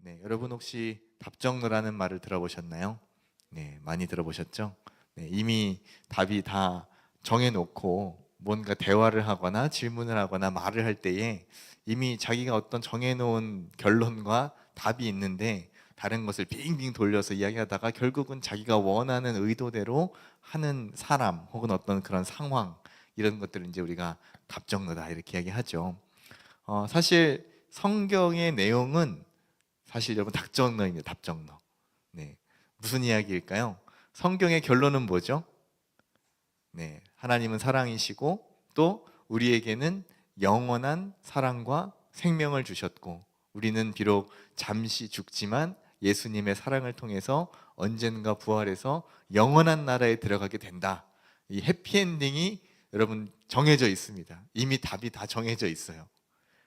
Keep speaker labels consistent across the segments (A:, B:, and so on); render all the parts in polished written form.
A: 네, 여러분 혹시 답정너라는 말을 들어보셨나요? 네, 많이 들어보셨죠? 네, 이미 답이 다 정해놓고 뭔가 대화를 하거나 질문을 하거나 말을 할 때에 이미 자기가 어떤 정해놓은 결론과 답이 있는데 다른 것을 빙빙 돌려서 이야기하다가 결국은 자기가 원하는 의도대로 하는 사람 혹은 어떤 그런 상황, 이런 것들을 이제 우리가 답정너다 이렇게 이야기하죠. 사실 성경의 내용은 사실 여러분 답정너입니다. 답정너. 네. 무슨 이야기일까요? 성경의 결론은 뭐죠? 네. 하나님은 사랑이시고 또 우리에게는 영원한 사랑과 생명을 주셨고 우리는 비록 잠시 죽지만 예수님의 사랑을 통해서 언젠가 부활해서 영원한 나라에 들어가게 된다. 이 해피엔딩이 여러분 정해져 있습니다. 이미 답이 다 정해져 있어요.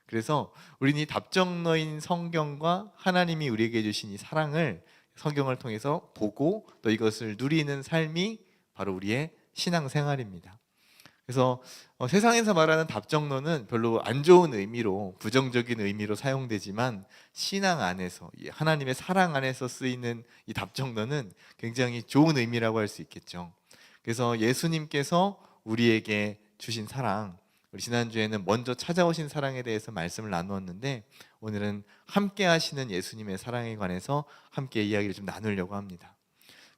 A: 그래서 우리는 이 답정너인 성경과 하나님이 우리에게 주신 이 사랑을 성경을 통해서 보고 또 이것을 누리는 삶이 바로 우리의 신앙생활입니다. 그래서 세상에서 말하는 답정너는 별로 안 좋은 의미로, 부정적인 의미로 사용되지만 신앙 안에서, 이 하나님의 사랑 안에서 쓰이는 이 답정너는 굉장히 좋은 의미라고 할 수 있겠죠. 그래서 예수님께서 우리에게 주신 사랑, 우리 지난주에는 먼저 찾아오신 사랑에 대해서 말씀을 나누었는데 오늘은 함께 하시는 예수님의 사랑에 관해서 함께 이야기를 좀 나누려고 합니다.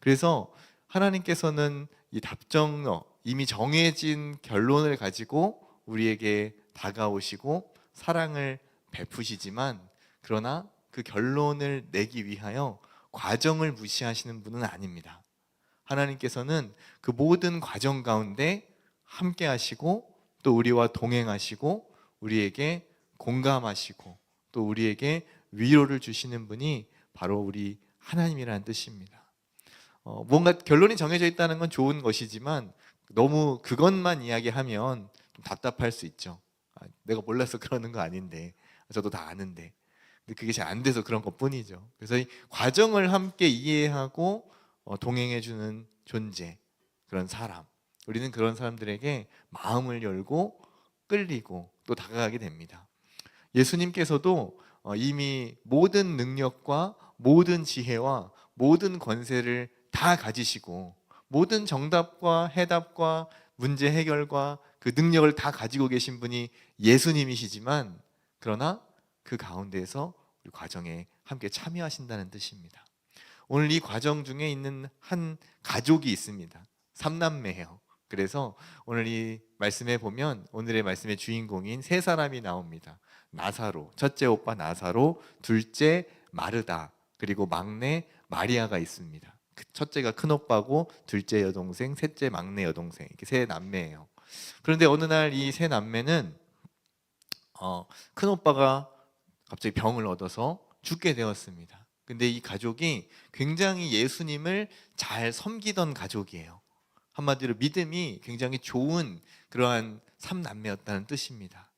A: 그래서 하나님께서는 이 답정너, 이미 정해진 결론을 가지고 우리에게 다가오시고 사랑을 베푸시지만 그러나 그 결론을 내기 위하여 과정을 무시하시는 분은 아닙니다. 하나님께서는 그 모든 과정 가운데 함께 하시고 또 우리와 동행하시고 우리에게 공감하시고 또 우리에게 위로를 주시는 분이 바로 우리 하나님이라는 뜻입니다. 뭔가 결론이 정해져 있다는 건 좋은 것이지만 너무 그것만 이야기하면 좀 답답할 수 있죠. 내가 몰라서 그러는 거 아닌데, 저도 다 아는데. 근데 그게 잘 안 돼서 그런 것뿐이죠. 그래서 이 과정을 함께 이해하고 동행해주는 존재, 그런 사람. 우리는 그런 사람들에게 마음을 열고 끌리고 또 다가가게 됩니다. 예수님께서도 이미 모든 능력과 모든 지혜와 모든 권세를 다 가지시고 모든 정답과 해답과 문제 해결과 그 능력을 다 가지고 계신 분이 예수님이시지만 그러나 그 가운데에서 우리 과정에 함께 참여하신다는 뜻입니다. 오늘 이 과정 중에 있는 한 가족이 있습니다. 삼남매예요. 그래서 오늘 이 말씀에 보면 오늘의 말씀의 주인공인 세 사람이 나옵니다. 나사로, 첫째 오빠 나사로, 둘째 마르다, 그리고 막내 마리아가 있습니다. 첫째가 큰 오빠고 둘째 여동생, 셋째 막내 여동생, 이렇게 세 남매예요. 그런데 어느 날 이 세 남매는 큰 오빠가 갑자기 병을 얻어서 죽게 되었습니다. 근데 이 가족이 굉장히 예수님을 잘 섬기던 가족이에요. 한마디로 믿음이 굉장히 좋은 그러한 삼남매였다는 뜻입니다.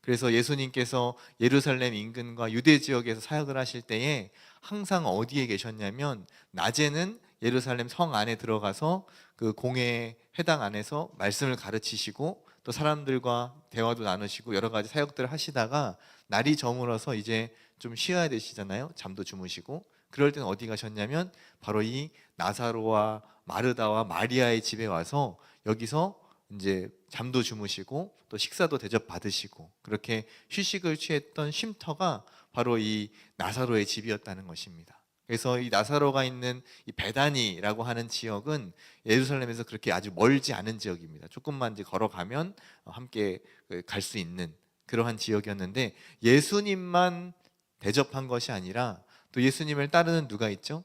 A: 그래서 예수님께서 예루살렘 인근과 유대 지역에서 사역을 하실 때에 항상 어디에 계셨냐면 낮에는 예루살렘 성 안에 들어가서 그 공회 회당 안에서 말씀을 가르치시고 또 사람들과 대화도 나누시고 여러 가지 사역들을 하시다가 날이 저물어서 이제 좀 쉬어야 되시잖아요. 잠도 주무시고 그럴 때는 어디 가셨냐면 바로 이 나사로와 마르다와 마리아의 집에 와서 여기서 이제 잠도 주무시고 또 식사도 대접 받으시고 그렇게 휴식을 취했던 쉼터가 바로 이 나사로의 집이었다는 것입니다. 그래서 이 나사로가 있는 이 베다니라고 하는 지역은 예루살렘에서 그렇게 아주 멀지 않은 지역입니다. 조금만 이제 걸어가면 함께 갈 수 있는 그러한 지역이었는데 예수님만 대접한 것이 아니라 또 예수님을 따르는 누가 있죠?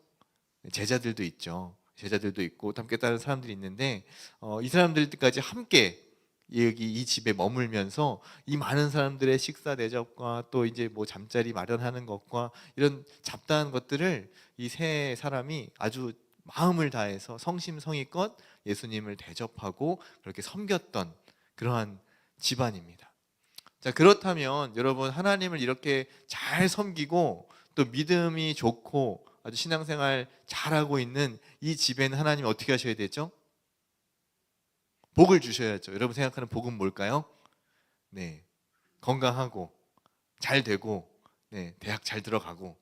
A: 제자들도 있죠. 제자들도 있고 함께 따르는 사람들이 있는데 이 사람들까지 함께 여기 이 집에 머물면서 이 많은 사람들의 식사 대접과 또 이제 뭐 잠자리 마련하는 것과 이런 잡다한 것들을 이 세 사람이 아주 마음을 다해서 성심성의껏 예수님을 대접하고 그렇게 섬겼던 그러한 집안입니다. 자, 그렇다면 여러분 하나님을 이렇게 잘 섬기고 또 믿음이 좋고 아주 신앙생활 잘하고 있는 이 집에는 하나님 어떻게 하셔야 되죠? 복을 주셔야죠. 여러분 생각하는 복은 뭘까요? 네, 건강하고 잘 되고 네, 대학 잘 들어가고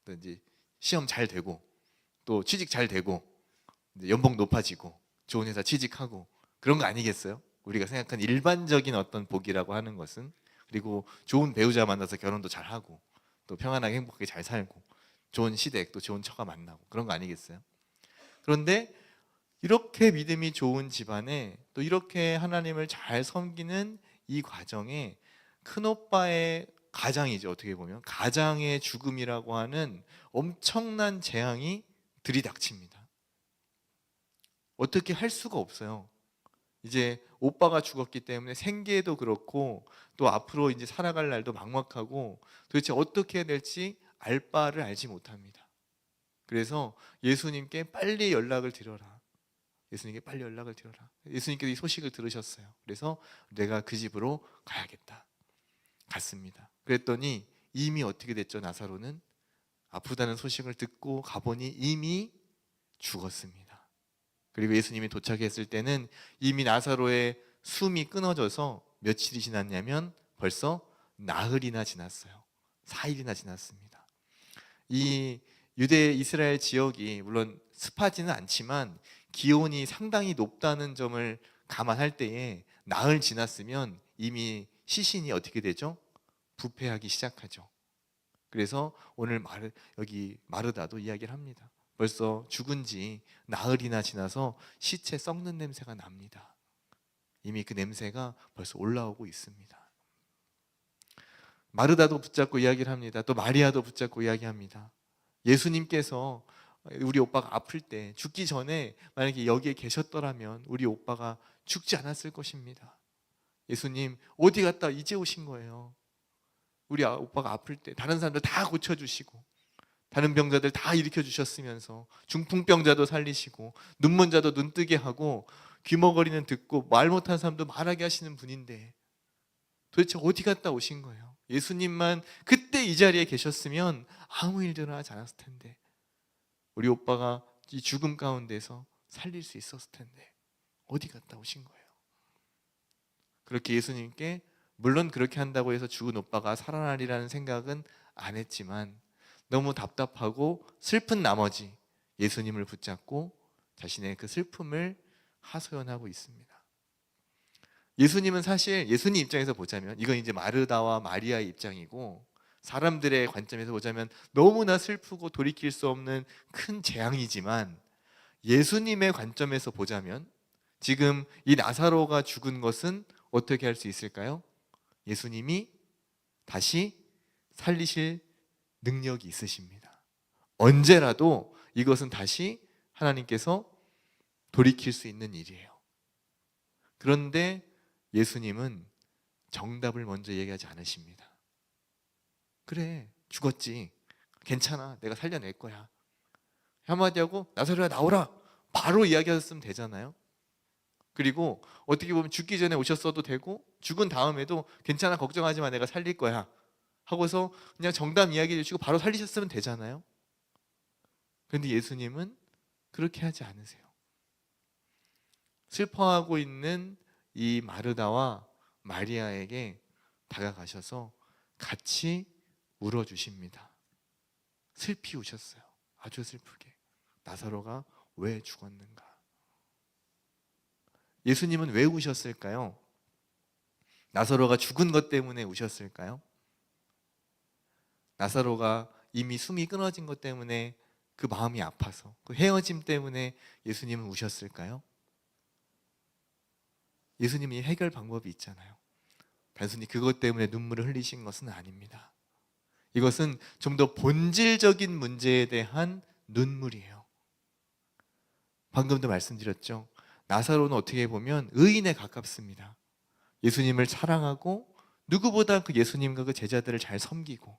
A: 또 이제 시험 잘 되고 또 취직 잘 되고 이제 연봉 높아지고 좋은 회사 취직하고 그런 거 아니겠어요? 우리가 생각한 일반적인 어떤 복이라고 하는 것은, 그리고 좋은 배우자 만나서 결혼도 잘 하고 또 평안하게 행복하게 잘 살고 좋은 시댁 또 좋은 처가 만나고 그런 거 아니겠어요? 그런데 이렇게 믿음이 좋은 집안에 또 이렇게 하나님을 잘 섬기는 이 과정에 큰오빠의 가장이죠. 어떻게 보면 가장의 죽음이라고 하는 엄청난 재앙이 들이닥칩니다. 어떻게 할 수가 없어요. 이제 오빠가 죽었기 때문에 생계도 그렇고 또 앞으로 이제 살아갈 날도 막막하고 도대체 어떻게 해야 될지 알 바를 알지 못합니다. 그래서 예수님께 빨리 연락을 드려라. 예수님께 빨리 연락을 드려라. 예수님께서 이 소식을 들으셨어요. 그래서 내가 그 집으로 가야겠다. 갔습니다. 그랬더니 이미 어떻게 됐죠? 나사로는 아프다는 소식을 듣고 가보니 이미 죽었습니다. 그리고 예수님이 도착했을 때는 이미 나사로의 숨이 끊어져서 며칠이 지났냐면 벌써 나흘이나 지났어요. 4일이나 지났습니다. 이 유대 이스라엘 지역이 물론 습하지는 않지만 기온이 상당히 높다는 점을 감안할 때에 나흘 지났으면 이미 시신이 어떻게 되죠? 부패하기 시작하죠. 그래서 오늘 여기 마르다도 이야기를 합니다. 벌써 죽은 지 나흘이나 지나서 시체 썩는 냄새가 납니다. 이미 그 냄새가 벌써 올라오고 있습니다. 마르다도 붙잡고 이야기를 합니다. 또 마리아도 붙잡고 이야기합니다. 예수님께서 우리 오빠가 아플 때 죽기 전에 만약에 여기에 계셨더라면 우리 오빠가 죽지 않았을 것입니다. 예수님 어디 갔다 이제 오신 거예요. 우리 오빠가 아플 때 다른 사람들 다 고쳐주시고 다른 병자들 다 일으켜 주셨으면서 중풍병자도 살리시고 눈먼 자도 눈뜨게 하고 귀머거리는 듣고 말 못하는 사람도 말하게 하시는 분인데 도대체 어디 갔다 오신 거예요? 예수님만 그때 이 자리에 계셨으면 아무 일도 일어나지 않았을 텐데 우리 오빠가 이 죽음 가운데서 살릴 수 있었을 텐데 어디 갔다 오신 거예요? 그렇게 예수님께 물론 그렇게 한다고 해서 죽은 오빠가 살아나리라는 생각은 안 했지만 너무 답답하고 슬픈 나머지 예수님을 붙잡고 자신의 그 슬픔을 하소연하고 있습니다. 예수님은 사실 예수님 입장에서 보자면 이건 이제 마르다와 마리아의 입장이고 사람들의 관점에서 보자면 너무나 슬프고 돌이킬 수 없는 큰 재앙이지만 예수님의 관점에서 보자면 지금 이 나사로가 죽은 것은 어떻게 할 수 있을까요? 예수님이 다시 살리실 능력이 있으십니다. 언제라도 이것은 다시 하나님께서 돌이킬 수 있는 일이에요. 그런데 예수님은 정답을 먼저 얘기하지 않으십니다. 그래, 죽었지. 괜찮아. 내가 살려낼 거야. 한마디 하고 나사로야 나오라. 바로 이야기하셨으면 되잖아요. 그리고 어떻게 보면 죽기 전에 오셨어도 되고 죽은 다음에도 괜찮아 걱정하지 마 내가 살릴 거야 하고서 그냥 정답 이야기해 주시고 바로 살리셨으면 되잖아요. 그런데 예수님은 그렇게 하지 않으세요. 슬퍼하고 있는 이 마르다와 마리아에게 다가가셔서 같이 울어주십니다. 슬피 우셨어요. 아주 슬프게. 나사로가 왜 죽었는가? 예수님은 왜 우셨을까요? 나사로가 죽은 것 때문에 우셨을까요? 나사로가 이미 숨이 끊어진 것 때문에 그 마음이 아파서 그 헤어짐 때문에 예수님은 우셨을까요? 예수님이 해결 방법이 있잖아요. 단순히 그것 때문에 눈물을 흘리신 것은 아닙니다. 이것은 좀 더 본질적인 문제에 대한 눈물이에요. 방금도 말씀드렸죠. 나사로는 어떻게 보면 의인에 가깝습니다. 예수님을 사랑하고 누구보다 그 예수님과 그 제자들을 잘 섬기고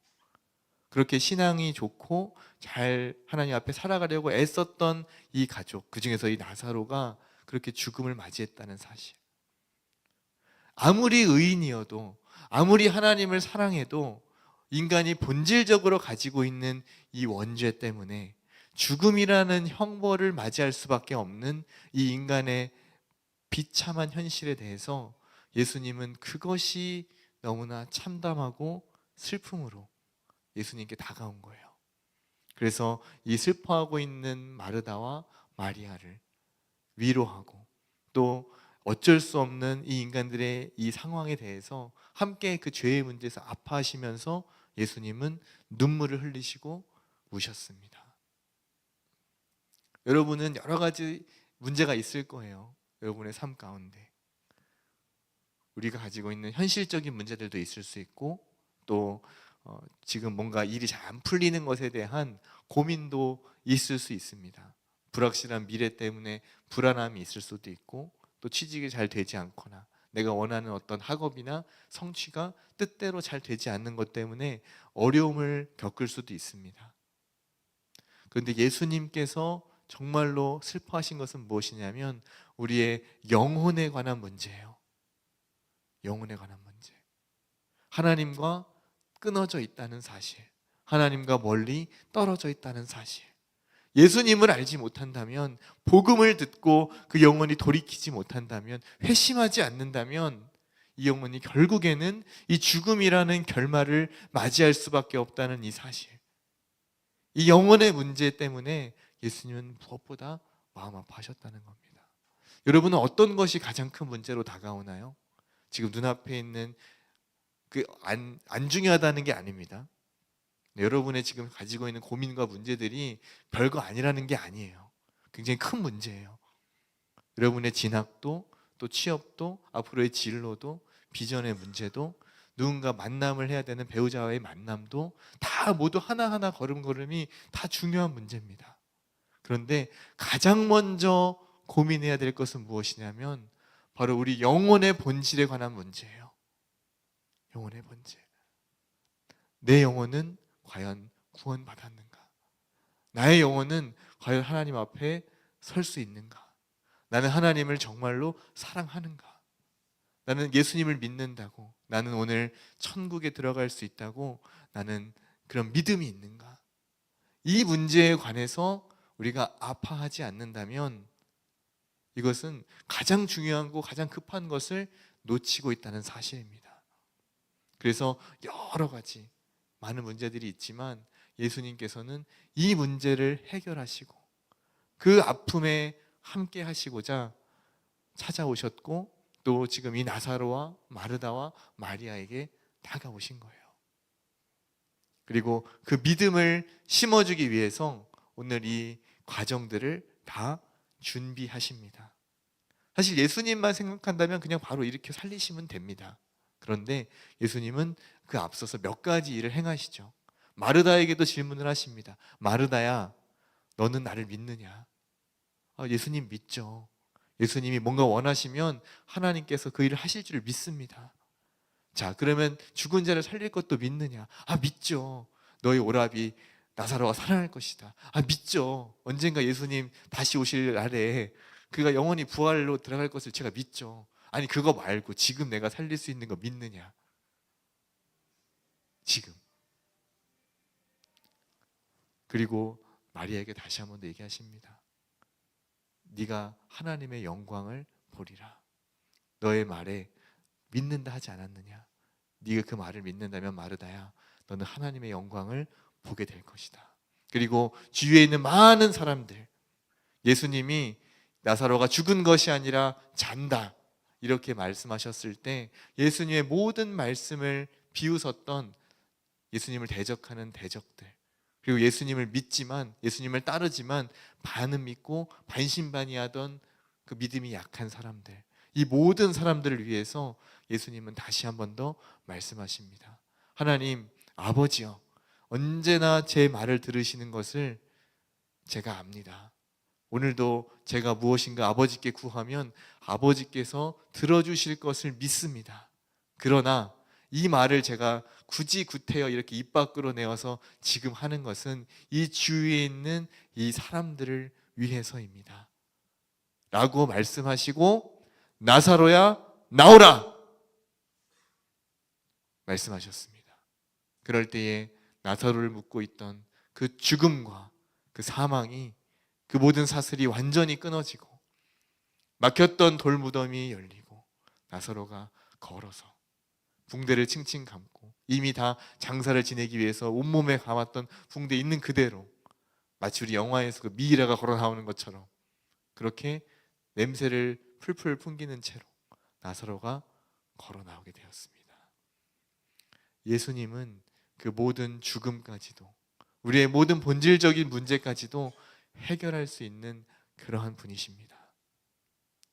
A: 그렇게 신앙이 좋고 잘 하나님 앞에 살아가려고 애썼던 이 가족, 그 중에서 이 나사로가 그렇게 죽음을 맞이했다는 사실. 아무리 의인이어도 아무리 하나님을 사랑해도 인간이 본질적으로 가지고 있는 이 원죄 때문에 죽음이라는 형벌을 맞이할 수밖에 없는 이 인간의 비참한 현실에 대해서 예수님은 그것이 너무나 참담하고 슬픔으로 예수님께 다가온 거예요. 그래서 이 슬퍼하고 있는 마르다와 마리아를 위로하고 또 어쩔 수 없는 이 인간들의 이 상황에 대해서 함께 그 죄의 문제에서 아파하시면서 예수님은 눈물을 흘리시고 우셨습니다. 여러분은 여러 가지 문제가 있을 거예요. 여러분의 삶 가운데 우리가 가지고 있는 현실적인 문제들도 있을 수 있고 또 지금 뭔가 일이 잘 안 풀리는 것에 대한 고민도 있을 수 있습니다. 불확실한 미래 때문에 불안함이 있을 수도 있고 또 취직이 잘 되지 않거나 내가 원하는 어떤 학업이나 성취가 뜻대로 잘 되지 않는 것 때문에 어려움을 겪을 수도 있습니다. 그런데 예수님께서 정말로 슬퍼하신 것은 무엇이냐면 우리의 영혼에 관한 문제예요. 영혼에 관한 문제. 하나님과 끊어져 있다는 사실, 하나님과 멀리 떨어져 있다는 사실. 예수님을 알지 못한다면, 복음을 듣고 그 영혼이 돌이키지 못한다면, 회심하지 않는다면 이 영혼이 결국에는 이 죽음이라는 결말을 맞이할 수밖에 없다는 이 사실. 이 영혼의 문제 때문에 예수님은 무엇보다 마음 아파하셨다는 겁니다. 여러분은 어떤 것이 가장 큰 문제로 다가오나요? 지금 눈앞에 있는 그 안 중요하다는 게 아닙니다. 여러분의 지금 가지고 있는 고민과 문제들이 별거 아니라는 게 아니에요. 굉장히 큰 문제예요. 여러분의 진학도 또 취업도 앞으로의 진로도 비전의 문제도 누군가 만남을 해야 되는 배우자와의 만남도 다 모두 하나하나 걸음걸음이 다 중요한 문제입니다. 그런데 가장 먼저 고민해야 될 것은 무엇이냐면 바로 우리 영혼의 본질에 관한 문제예요. 영혼의 본질. 내 영혼은 과연 구원받았는가? 나의 영혼은 과연 하나님 앞에 설 수 있는가? 나는 하나님을 정말로 사랑하는가? 나는 예수님을 믿는다고, 나는 오늘 천국에 들어갈 수 있다고 나는 그런 믿음이 있는가? 이 문제에 관해서 우리가 아파하지 않는다면 이것은 가장 중요한 거, 가장 급한 것을 놓치고 있다는 사실입니다. 그래서 여러 가지 많은 문제들이 있지만 예수님께서는 이 문제를 해결하시고 그 아픔에 함께 하시고자 찾아오셨고 또 지금 이 나사로와 마르다와 마리아에게 다가오신 거예요. 그리고 그 믿음을 심어주기 위해서 오늘 이 과정들을 다 준비하십니다. 사실 예수님만 생각한다면 그냥 바로 이렇게 살리시면 됩니다. 그런데 예수님은 그 앞서서 몇 가지 일을 행하시죠. 마르다에게도 질문을 하십니다. 마르다야, 너는 나를 믿느냐? 예수님 믿죠. 예수님이 뭔가 원하시면 하나님께서 그 일을 하실 줄 믿습니다. 자, 그러면 죽은 자를 살릴 것도 믿느냐? 믿죠. 너희 오라비 나사로가 살아날 것이다. 믿죠. 언젠가 예수님 다시 오실 날에 그가 영원히 부활로 들어갈 것을 제가 믿죠. 아니, 그거 말고 지금 내가 살릴 수 있는 거 믿느냐? 지금. 그리고 마리아에게 다시 한 번 더 얘기하십니다. 네가 하나님의 영광을 보리라. 너의 말에 믿는다 하지 않았느냐? 네가 그 말을 믿는다면 마르다야, 너는 하나님의 영광을 보게 될 것이다. 그리고 주위에 있는 많은 사람들, 예수님이 나사로가 죽은 것이 아니라 잔다 이렇게 말씀하셨을 때 예수님의 모든 말씀을 비웃었던 예수님을 대적하는 대적들, 그리고 예수님을 믿지만, 예수님을 따르지만 반은 믿고 반신반의하던 그 믿음이 약한 사람들, 이 모든 사람들을 위해서 예수님은 다시 한 번 더 말씀하십니다. 하나님 아버지여, 언제나 제 말을 들으시는 것을 제가 압니다. 오늘도 제가 무엇인가 아버지께 구하면 아버지께서 들어주실 것을 믿습니다. 그러나 이 말을 제가 굳이 구태여 이렇게 입 밖으로 내어서 지금 하는 것은 이 주위에 있는 이 사람들을 위해서입니다. 라고 말씀하시고 나사로야 나오라 말씀하셨습니다. 그럴 때에 나사로를 묻고 있던 그 죽음과 그 사망이, 그 모든 사슬이 완전히 끊어지고 막혔던 돌무덤이 열리고 나사로가 걸어서 붕대를 칭칭 감고 이미 다 장사를 지내기 위해서 온몸에 감았던 붕대 있는 그대로 마치 우리 영화에서 그 미이라가 걸어 나오는 것처럼 그렇게 냄새를 풀풀 풍기는 채로 나사로가 걸어 나오게 되었습니다. 예수님은 그 모든 죽음까지도, 우리의 모든 본질적인 문제까지도 해결할 수 있는 그러한 분이십니다.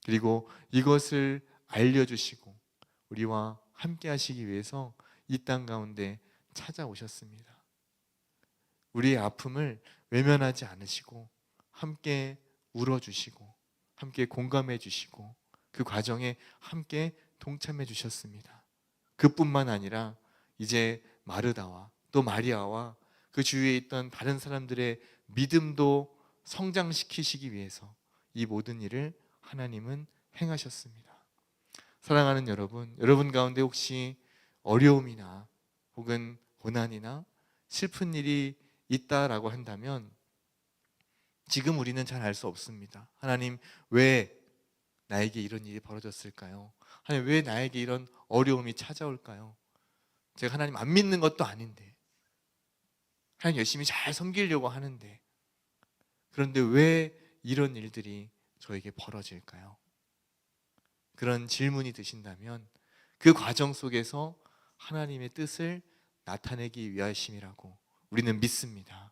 A: 그리고 이것을 알려주시고 우리와 함께 하시기 위해서 이 땅 가운데 찾아오셨습니다. 우리의 아픔을 외면하지 않으시고 함께 울어주시고 함께 공감해 주시고 그 과정에 함께 동참해 주셨습니다. 그뿐만 아니라 이제 마르다와 또 마리아와 그 주위에 있던 다른 사람들의 믿음도 성장시키시기 위해서 이 모든 일을 하나님은 행하셨습니다. 사랑하는 여러분, 여러분 가운데 혹시 어려움이나 혹은 고난이나 슬픈 일이 있다라고 한다면 지금 우리는 잘 알 수 없습니다. 하나님, 왜 나에게 이런 일이 벌어졌을까요? 하나님, 왜 나에게 이런 어려움이 찾아올까요? 제가 하나님 안 믿는 것도 아닌데, 하나님 열심히 잘 섬기려고 하는데, 그런데 왜 이런 일들이 저에게 벌어질까요? 그런 질문이 드신다면 그 과정 속에서 하나님의 뜻을 나타내기 위하심이라고 우리는 믿습니다.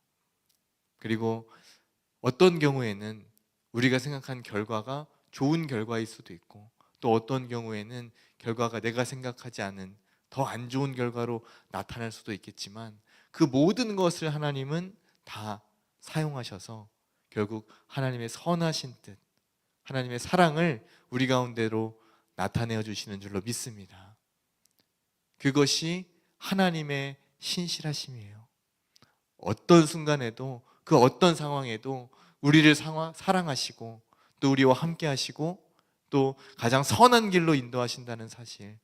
A: 그리고 어떤 경우에는 우리가 생각한 결과가 좋은 결과일 수도 있고, 또 어떤 경우에는 결과가 내가 생각하지 않은 더 안 좋은 결과로 나타날 수도 있겠지만, 그 모든 것을 하나님은 다 사용하셔서 결국 하나님의 선하신 뜻, 하나님의 사랑을 우리 가운데로 나타내어 주시는 줄로 믿습니다. 그것이 하나님의 신실하심이에요. 어떤 순간에도, 그 어떤 상황에도 우리를 사랑하시고 또 우리와 함께 하시고 또 가장 선한 길로 인도하신다는 사실,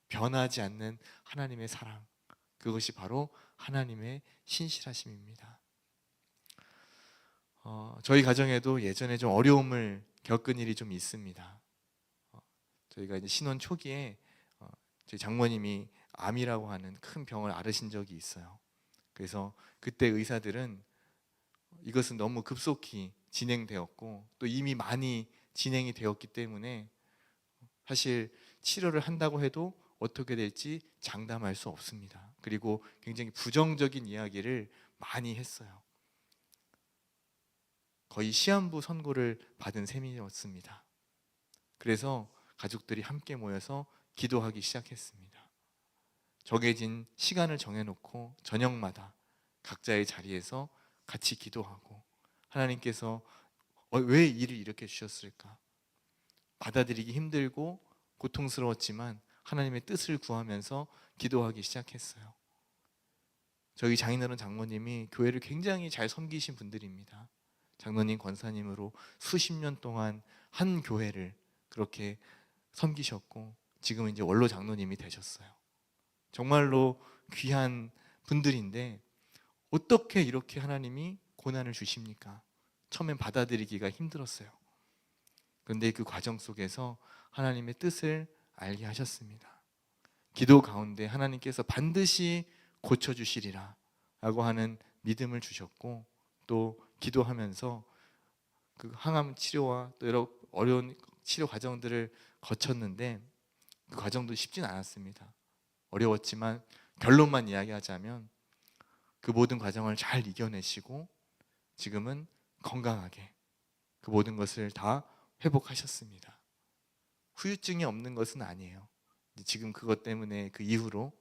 A: 변하지 않는 하나님의 사랑, 그것이 바로 하나님의 신실하심입니다. 저희 가정에도 예전에 좀 어려움을 겪은 일이 좀 있습니다. 저희가 이제 신혼 초기에 저희 장모님이 암이라고 하는 큰 병을 앓으신 적이 있어요. 그래서 그때 의사들은 이것은 너무 급속히 진행되었고 또 이미 많이 진행이 되었기 때문에 사실 치료를 한다고 해도 어떻게 될지 장담할 수 없습니다. 그리고 굉장히 부정적인 이야기를 많이 했어요. 거의 시한부 선고를 받은 셈이었습니다. 그래서 가족들이 함께 모여서 기도하기 시작했습니다. 정해진 시간을 정해놓고 저녁마다 각자의 자리에서 같이 기도하고, 하나님께서 왜 일을 이렇게 주셨을까? 받아들이기 힘들고 고통스러웠지만 하나님의 뜻을 구하면서 기도하기 시작했어요. 저희 장인어른 장모님이 교회를 굉장히 잘 섬기신 분들입니다. 장로님, 권사님으로 수십 년 동안 한 교회를 그렇게 섬기셨고 지금은 이제 원로 장로님이 되셨어요. 정말로 귀한 분들인데 어떻게 이렇게 하나님이 고난을 주십니까? 처음엔 받아들이기가 힘들었어요. 그런데 그 과정 속에서 하나님의 뜻을 알게 하셨습니다. 기도 가운데 하나님께서 반드시 고쳐주시리라 라고 하는 믿음을 주셨고, 또 기도하면서 그 항암 치료와 또 여러 어려운 치료 과정들을 거쳤는데 그 과정도 쉽진 않았습니다. 어려웠지만 결론만 이야기하자면 그 모든 과정을 잘 이겨내시고 지금은 건강하게 그 모든 것을 다 회복하셨습니다. 후유증이 없는 것은 아니에요. 지금 그것 때문에 그 이후로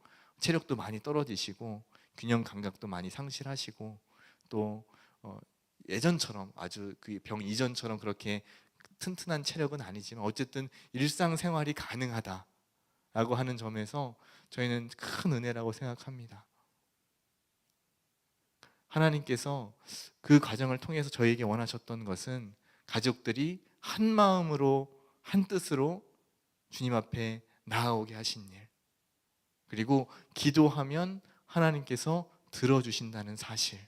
A: 체력도 많이 떨어지시고 균형 감각도 많이 상실하시고 또 예전처럼 아주 그 병 이전처럼 그렇게 튼튼한 체력은 아니지만 어쨌든 일상생활이 가능하다라고 하는 점에서 저희는 큰 은혜라고 생각합니다. 하나님께서 그 과정을 통해서 저희에게 원하셨던 것은 가족들이 한 마음으로 한 뜻으로 주님 앞에 나아오게 하신 일, 그리고 기도하면 하나님께서 들어주신다는 사실.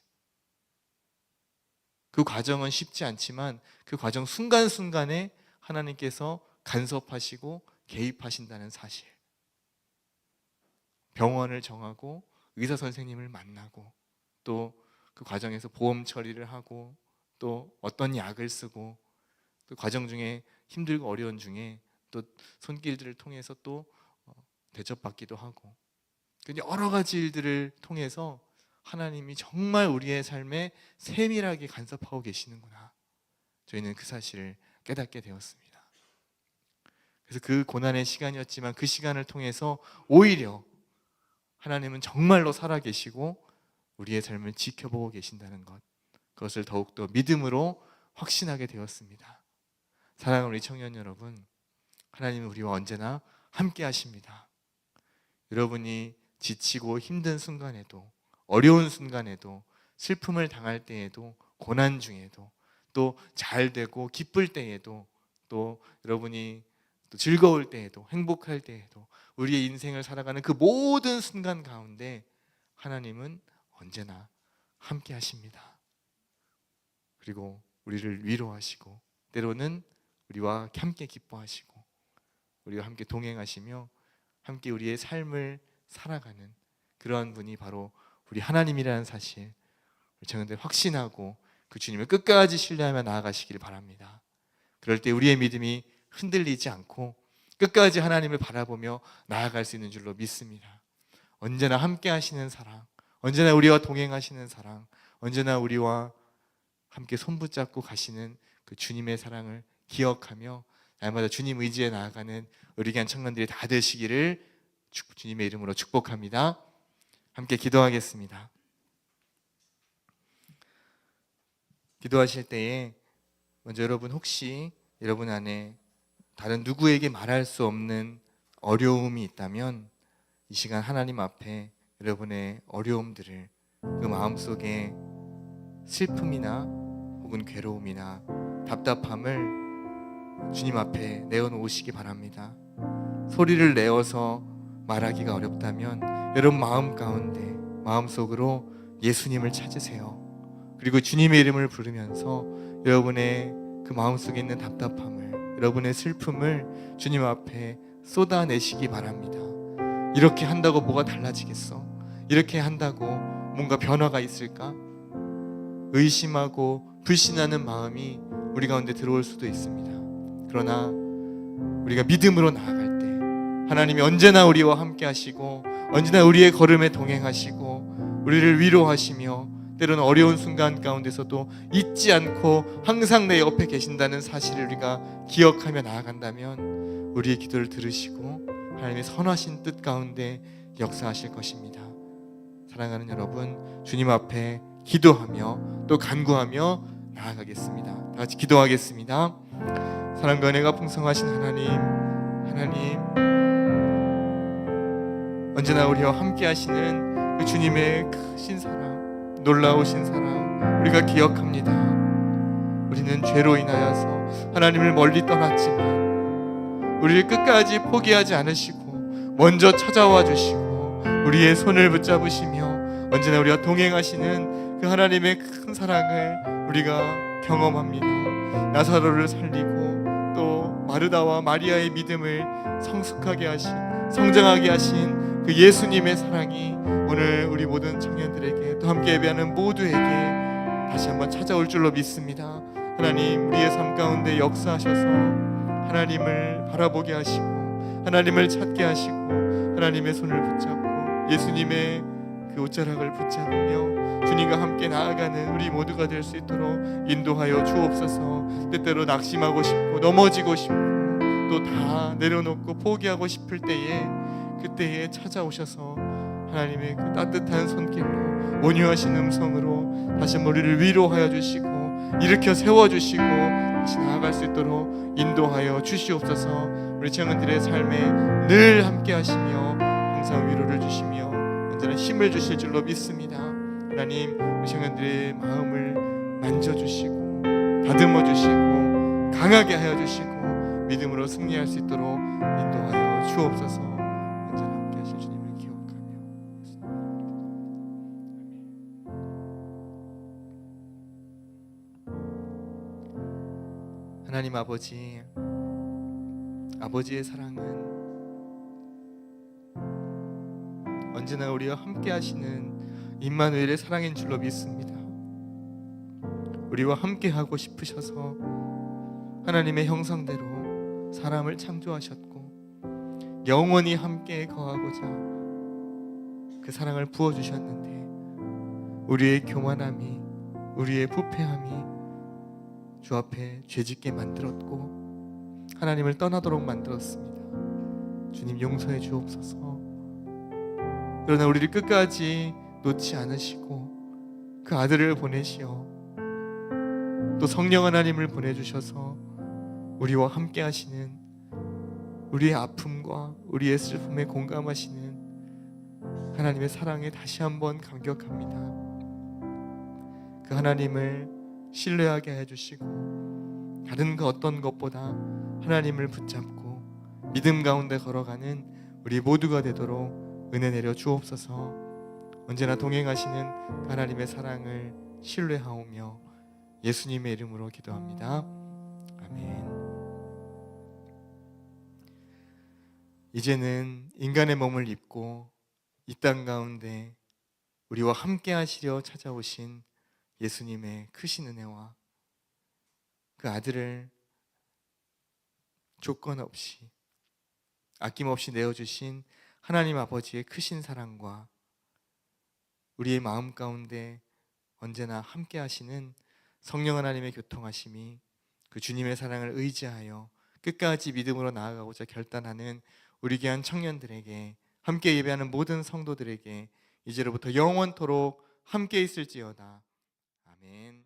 A: 그 과정은 쉽지 않지만 그 과정 순간순간에 하나님께서 간섭하시고 개입하신다는 사실. 병원을 정하고 의사 선생님을 만나고 또 그 과정에서 보험 처리를 하고 또 어떤 약을 쓰고 그 과정 중에 힘들고 어려운 중에 또 손길들을 통해서 또 대접받기도 하고 여러 가지 일들을 통해서 하나님이 정말 우리의 삶에 세밀하게 간섭하고 계시는구나. 저희는 그 사실을 깨닫게 되었습니다. 그래서 그 고난의 시간이었지만 그 시간을 통해서 오히려 하나님은 정말로 살아계시고 우리의 삶을 지켜보고 계신다는 것, 그것을 더욱더 믿음으로 확신하게 되었습니다. 사랑하는 우리 청년 여러분, 하나님은 우리와 언제나 함께 하십니다. 여러분이 지치고 힘든 순간에도, 어려운 순간에도, 슬픔을 당할 때에도, 고난 중에도, 또 잘 되고 기쁠 때에도, 또 여러분이 또 즐거울 때에도, 행복할 때에도, 우리의 인생을 살아가는 그 모든 순간 가운데 하나님은 언제나 함께 하십니다. 그리고 우리를 위로하시고 때로는 우리와 함께 기뻐하시고 우리와 함께 동행하시며 함께 우리의 삶을 살아가는 그러한 분이 바로 우리 하나님이라는 사실, 우리 청년들 확신하고 그 주님을 끝까지 신뢰하며 나아가시길 바랍니다. 그럴 때 우리의 믿음이 흔들리지 않고 끝까지 하나님을 바라보며 나아갈 수 있는 줄로 믿습니다. 언제나 함께 하시는 사랑, 언제나 우리와 동행하시는 사랑, 언제나 우리와 함께 손붙잡고 가시는 그 주님의 사랑을 기억하며 날마다 주님 의지에 나아가는 우리 귀한 청년들이 다 되시기를 주님의 이름으로 축복합니다. 함께 기도하겠습니다. 기도하실 때에 먼저 여러분, 혹시 여러분 안에 다른 누구에게 말할 수 없는 어려움이 있다면 이 시간 하나님 앞에 여러분의 어려움들을, 그 마음속에 슬픔이나 혹은 괴로움이나 답답함을 주님 앞에 내어놓으시기 바랍니다. 소리를 내어서 말하기가 어렵다면 여러분 마음 가운데, 마음속으로 예수님을 찾으세요. 그리고 주님의 이름을 부르면서 여러분의 그 마음속에 있는 답답함을, 여러분의 슬픔을 주님 앞에 쏟아내시기 바랍니다. 이렇게 한다고 뭐가 달라지겠어? 이렇게 한다고 뭔가 변화가 있을까? 의심하고 불신하는 마음이 우리 가운데 들어올 수도 있습니다. 그러나 우리가 믿음으로 나아갈 때 하나님이 언제나 우리와 함께 하시고 언제나 우리의 걸음에 동행하시고 우리를 위로하시며 때로는 어려운 순간 가운데서도 잊지 않고 항상 내 옆에 계신다는 사실을 우리가 기억하며 나아간다면 우리의 기도를 들으시고 하나님의 선하신 뜻 가운데 역사하실 것입니다. 사랑하는 여러분, 주님 앞에 기도하며 또 간구하며 나아가겠습니다. 다 같이 기도하겠습니다. 사랑과 은혜가 풍성하신 하나님, 언제나 우리와 함께 하시는 그 주님의 크신 사랑, 놀라우신 사랑 우리가 기억합니다. 우리는 죄로 인하여서 하나님을 멀리 떠났지만 우리를 끝까지 포기하지 않으시고 먼저 찾아와 주시고 우리의 손을 붙잡으시며 언제나 우리와 동행하시는 그 하나님의 큰 사랑을 우리가 경험합니다. 나사로를 살리고 또 마르다와 마리아의 믿음을 성숙하게 하신, 성장하게 하신 그 예수님의 사랑이 오늘 우리 모든 청년들에게 또 함께 예배하는 모두에게 다시 한번 찾아올 줄로 믿습니다. 하나님, 우리의 삶 가운데 역사하셔서 하나님을 바라보게 하시고 하나님을 찾게 하시고 하나님의 손을 붙잡고 예수님의 그 옷자락을 붙잡으며 주님과 함께 나아가는 우리 모두가 될 수 있도록 인도하여 주옵소서. 때때로 낙심하고 싶고 넘어지고 싶고 또 다 내려놓고 포기하고 싶을 때에 그때에 찾아오셔서 하나님의 그 따뜻한 손길로 온유하신 음성으로 다시 우리를 위로하여 주시고 일으켜 세워주시고 다시 나아갈 수 있도록 인도하여 주시옵소서. 우리 청년들의 삶에 늘 함께 하시며 항상 위로를 주시며 언제나 힘을 주실 줄로 믿습니다. 하나님, 우리 청년들의 마음을 만져주시고 다듬어 주시고 강하게 하여 주시고 믿음으로 승리할 수 있도록 인도하여 주옵소서. 언제나 함께 하실 주님을 기억하며 하나님 아버지의 사랑은 언제나 우리와 함께 하시는 임마누엘의 사랑인 줄로 믿습니다. 우리와 함께 하고 싶으셔서 하나님의 형상대로 사람을 창조하셨고 영원히 함께 거하고자 그 사랑을 부어주셨는데 우리의 교만함이, 우리의 부패함이 주 앞에 죄짓게 만들었고 하나님을 떠나도록 만들었습니다. 주님 용서해 주옵소서. 그러나 우리를 끝까지 놓지 않으시고 그 아들을 보내시어 또 성령 하나님을 보내주셔서 우리와 함께 하시는, 우리의 아픔과 우리의 슬픔에 공감하시는 하나님의 사랑에 다시 한번 감격합니다. 그 하나님을 신뢰하게 해주시고 다른 그 어떤 것보다 하나님을 붙잡고 믿음 가운데 걸어가는 우리 모두가 되도록 은혜 내려 주옵소서. 언제나 동행하시는 하나님의 사랑을 신뢰하오며 예수님의 이름으로 기도합니다. 아멘. 이제는 인간의 몸을 입고 이 땅 가운데 우리와 함께 하시려 찾아오신 예수님의 크신 은혜와 그 아들을 조건 없이 아낌없이 내어주신 하나님 아버지의 크신 사랑과 우리의 마음 가운데 언제나 함께 하시는 성령 하나님의 교통하심이 그 주님의 사랑을 의지하여 끝까지 믿음으로 나아가고자 결단하는 우리 귀한 청년들에게, 함께 예배하는 모든 성도들에게 이제로부터 영원토록 함께 있을지어다. 아멘.